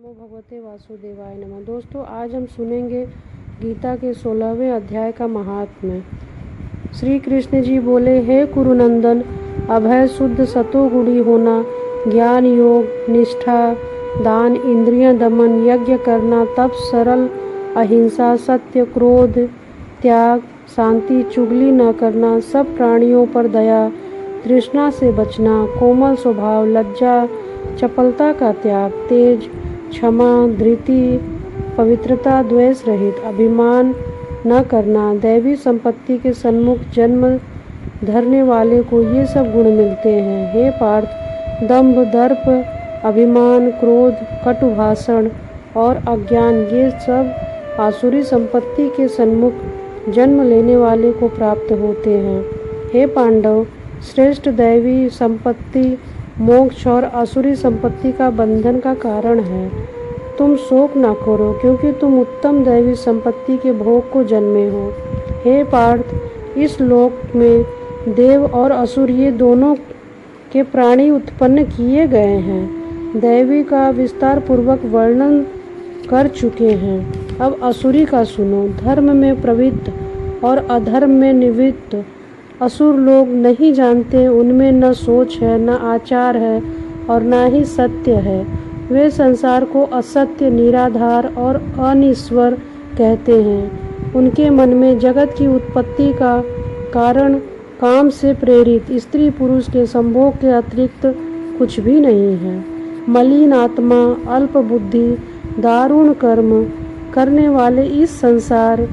नमो भगवते वासुदेवाय नमः। दोस्तों, आज हम सुनेंगे गीता के 16वें अध्याय का महात्म्य। श्री कृष्ण जी बोले, हे कुरुनंदन, अभय शुद्ध सतोगुणी होना, ज्ञान योग निष्ठा, दान इंद्रिय दमन, यज्ञ करना, तप सरल, अहिंसा, सत्य, क्रोध त्याग, शांति, चुगली न करना, सब प्राणियों पर दया, तृष्णा से बचना, कोमल स्वभाव, लज्जा, चपलता का त्याग, तेज, क्षमा, धृति, पवित्रता, द्वेष रहित, अभिमान न करना, दैवी संपत्ति के सन्मुख जन्म धरने वाले को ये सब गुण मिलते हैं। हे पार्थ, दंभ, दर्प, अभिमान, क्रोध, कटु भाषण और अज्ञान ये सब आसुरी संपत्ति के सन्मुख जन्म लेने वाले को प्राप्त होते हैं। हे पांडव, श्रेष्ठ दैवी संपत्ति मोक्ष और आसुरी संपत्ति का बंधन का कारण है। तुम शोक न करो, क्योंकि तुम उत्तम दैवी संपत्ति के भोग को जन्मे हो। हे पार्थ, इस लोक में देव और असुर ये दोनों के प्राणी उत्पन्न किए गए हैं। दैवी का विस्तार पूर्वक वर्णन कर चुके हैं। अब असुरी का सुनो। धर्म में प्रवृत्त और अधर्म में निवृत्त असुर लोग नहीं जानते, उनमें न सोच है, न आचार है और न ही सत्य है। वे संसार को असत्य, निराधार और अनिश्वर कहते हैं। उनके मन में जगत की उत्पत्ति का कारण काम से प्रेरित स्त्री पुरुष के संभोग के अतिरिक्त कुछ भी नहीं है। मलिन आत्मा, अल्प बुद्धि, दारुण कर्म करने वाले इस संसार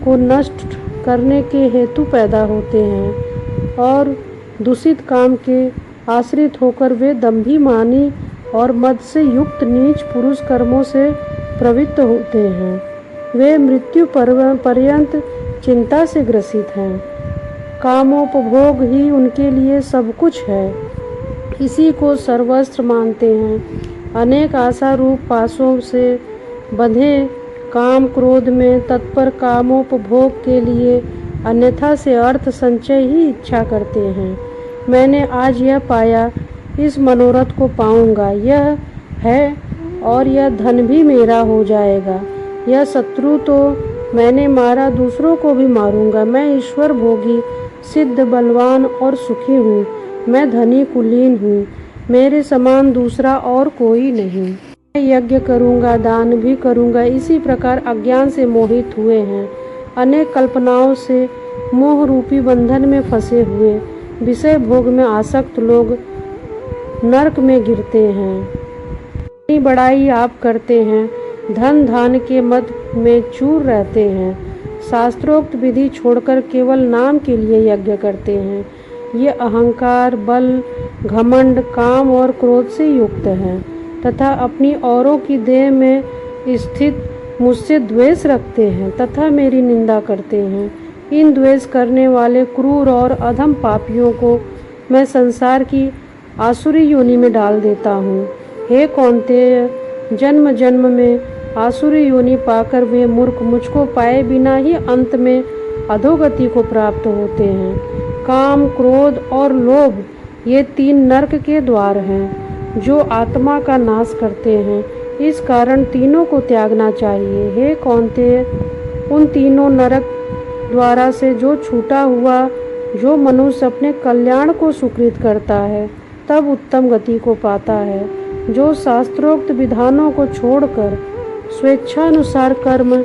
को नष्ट करने के हेतु पैदा होते हैं और दूषित काम के आश्रित होकर वे दंभी, मानी और मद से युक्त नीच पुरुष कर्मों से प्रवृत्त होते हैं। वे मृत्यु पर्यंत चिंता से ग्रसित हैं। कामोपभोग ही उनके लिए सब कुछ है, इसी को सर्वस्व मानते हैं। अनेक आशा रूप पाशों से बंधे काम क्रोध में तत्पर कामोपभोग के लिए अन्यथा से अर्थ संचय ही इच्छा करते हैं। मैंने आज यह पाया, इस मनोरथ को पाऊंगा, यह है और यह धन भी मेरा हो जाएगा। यह शत्रु तो मैंने मारा, दूसरों को भी मारूंगा। मैं ईश्वर भोगी, सिद्ध, बलवान और सुखी हूँ। मैं धनी कुलीन हूँ, मेरे समान दूसरा और कोई नहीं। मैं यज्ञ करूंगा, दान भी करूंगा। इसी प्रकार अज्ञान से मोहित हुए हैं, अनेक कल्पनाओं से मोह रूपी बंधन में फंसे हुए विषय भोग में आसक्त लोग नरक में गिरते हैं। अपनी बड़ाई आप करते हैं, धन धान के मद में चूर रहते हैं, शास्त्रोक्त विधि छोड़कर केवल नाम के लिए यज्ञ करते हैं। ये अहंकार, बल, घमंड, काम और क्रोध से युक्त हैं तथा अपनी औरों की देह में स्थित मुझसे द्वेष रखते हैं तथा मेरी निंदा करते हैं। इन द्वेष करने वाले क्रूर और अधम पापियों को मैं संसार की आसुरी योनि में डाल देता हूँ। हे कौन्तेय, जन्म जन्म में आसुरी योनि पाकर वे मूर्ख मुझको पाए बिना ही अंत में अधोगति को प्राप्त होते हैं। काम, क्रोध और लोभ ये तीन नरक के द्वार हैं जो आत्मा का नाश करते हैं। इस कारण तीनों को त्यागना चाहिए। हे कौन्तेय, उन तीनों नरक द्वारा से जो छूटा हुआ जो मनुष्य अपने कल्याण को सुकृत करता है तब उत्तम गति को पाता है। जो शास्त्रोक्त विधानों को छोड़कर स्वेच्छानुसार कर्म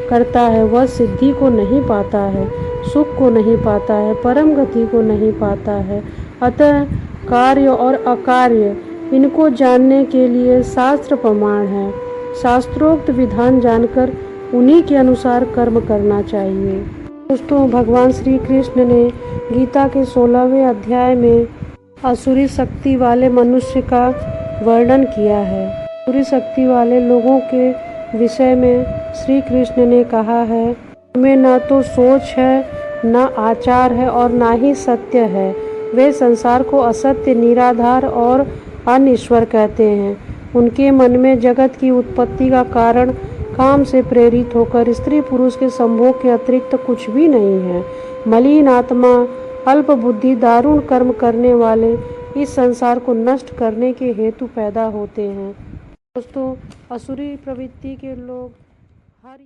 करता है वह सिद्धि को नहीं पाता है, सुख को नहीं पाता है, परम गति को नहीं पाता है। अतः कार्य और अकार्य इनको जानने के लिए शास्त्र प्रमाण है। शास्त्रोक्त विधान जानकर उन्हीं के अनुसार कर्म करना चाहिए। दोस्तों, भगवान श्री कृष्ण ने गीता के 16वें अध्याय में असुरी शक्ति वाले मनुष्य का वर्णन किया है। असुरी शक्ति वाले लोगों के विषय में श्री कृष्ण ने कहा है, उनमें न तो सोच है, न आचार है और न ही सत्य है। वे संसार को असत्य, निराधार और अनिश्वर कहते हैं। उनके मन में जगत की उत्पत्ति का कारण काम से प्रेरित होकर स्त्री पुरुष के संभोग के अतिरिक्त कुछ भी नहीं है। मलिन आत्मा, अल्प बुद्धि, दारुण कर्म करने वाले इस संसार को नष्ट करने के हेतु पैदा होते हैं। दोस्तों असुरी प्रवृत्ति के लोग हर